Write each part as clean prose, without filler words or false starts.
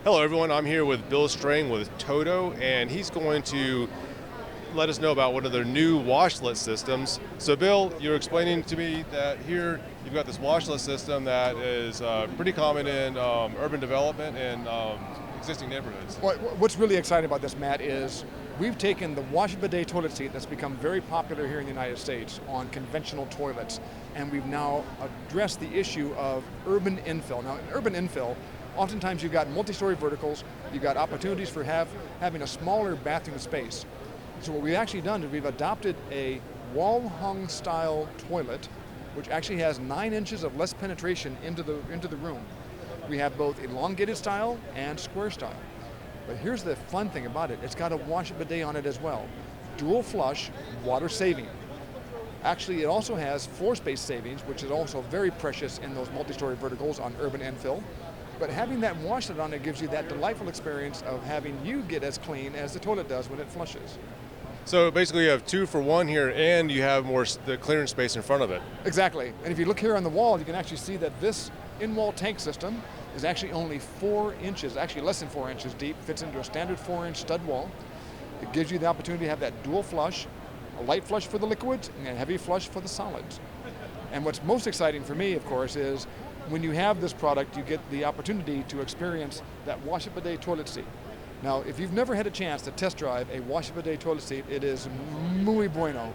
Hello everyone, I'm here with Bill Strang with Toto, and he's going to let us know about one of their new washlet systems. So Bill, you're explaining to me that here you've got this washlet system that is pretty common in urban development and existing neighborhoods. What's really exciting about this, Matt, is we've taken the wash bidet toilet seat that's become very popular here in the United States on conventional toilets, and we've now addressed the issue of urban infill. Now, in urban infill, oftentimes you've got multi-story verticals, you've got opportunities for having a smaller bathroom space. So what we've actually done is we've adopted a wall-hung style toilet, which actually has 9 inches of less penetration into the room. We have both elongated style and square style. But here's the fun thing about it, it's got a wash bidet on it as well. Dual flush, water saving. Actually, it also has floor space savings, which is also very precious in those multi-story verticals on urban infill. But having that washlet on it gives you that delightful experience of having you get as clean as the toilet does when it flushes. So basically you have 2 for 1 here, and you have the clearance space in front of it. Exactly, and if you look here on the wall, you can actually see that this in-wall tank system is actually only 4 inches, actually less than 4 inches deep, fits into a standard 4-inch stud wall. It gives you the opportunity to have that dual flush, a light flush for the liquids and a heavy flush for the solids. And what's most exciting for me, of course, is when you have this product, you get the opportunity to experience that wash bidet toilet seat. Now, if you've never had a chance to test drive a wash bidet toilet seat, it is muy bueno.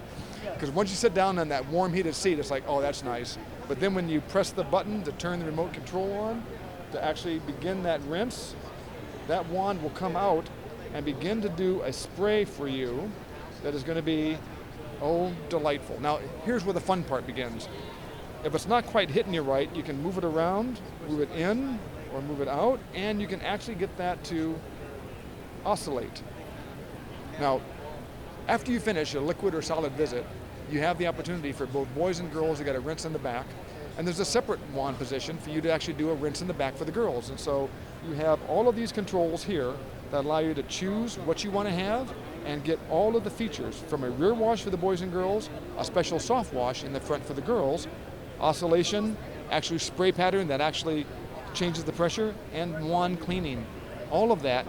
Because once you sit down on that warm heated seat, it's like, oh, that's nice. But then when you press the button to turn the remote control on, to actually begin that rinse, that wand will come out and begin to do a spray for you that is going to be, oh, delightful. Now, here's where the fun part begins. If it's not quite hitting you right, you can move it around, move it in, or move it out, and you can actually get that to oscillate. Now, after you finish a liquid or solid visit, you have the opportunity for both boys and girls to get a rinse in the back, and there's a separate wand position for you to actually do a rinse in the back for the girls. And so you have all of these controls here that allow you to choose what you want to have and get all of the features from a rear wash for the boys and girls, a special soft wash in the front for the girls, oscillation, actually spray pattern that actually changes the pressure, and wand cleaning. All of that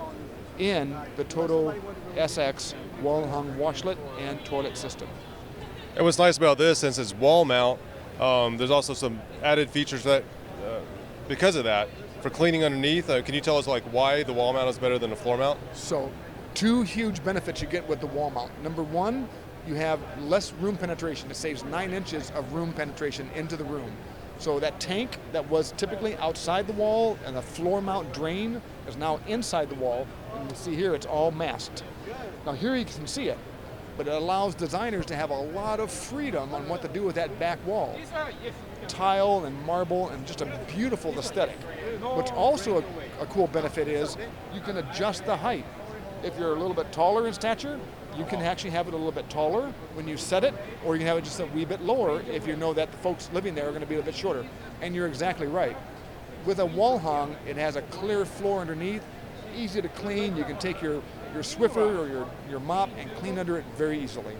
in the Toto SX wall-hung washlet and toilet system. And what's nice about this, since it's wall mount, there's also some added features that, because of that, for cleaning underneath. Can you tell us why the wall mount is better than the floor mount? So, 2 huge benefits you get with the wall mount. Number 1, you have less room penetration. It saves 9 inches of room penetration into the room. So that tank that was typically outside the wall and the floor mount drain is now inside the wall. And you see here it's all masked. Now here you can see it, but it allows designers to have a lot of freedom on what to do with that back wall. Tile and marble and just a beautiful aesthetic. What's also a cool benefit is you can adjust the height. If you're a little bit taller in stature, you can actually have it a little bit taller when you set it, or you can have it just a wee bit lower if you know that the folks living there are going to be a bit shorter. And you're exactly right. With a wall hung, it has a clear floor underneath, easy to clean. You can take your Swiffer or your mop and clean under it very easily.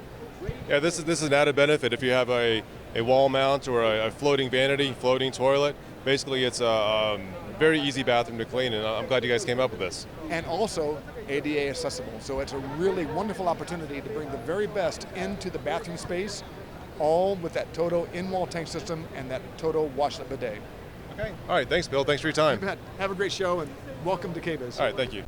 Yeah, this is an added benefit if you have a wall mount or a floating vanity, floating toilet. Basically, it's a very easy bathroom to clean, and I'm glad you guys came up with this. And also ADA accessible, so it's a really wonderful opportunity to bring the very best into the bathroom space, all with that Toto in-wall tank system and that Toto washlet bidet. Okay, all right, thanks Bill, thanks for your time. You bet. Have a great show and welcome to KBIZ. All right, thank you.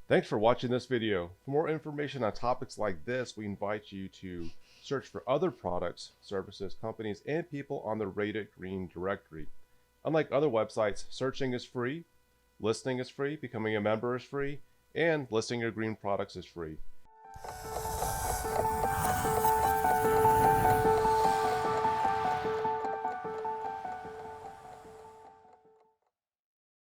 Thanks for watching this video. For more information on topics like this, we invite you to search for other products, services, companies, and people on the Rated Green directory. Unlike other websites, searching is free, listening is free, becoming a member is free, and listing your green products is free.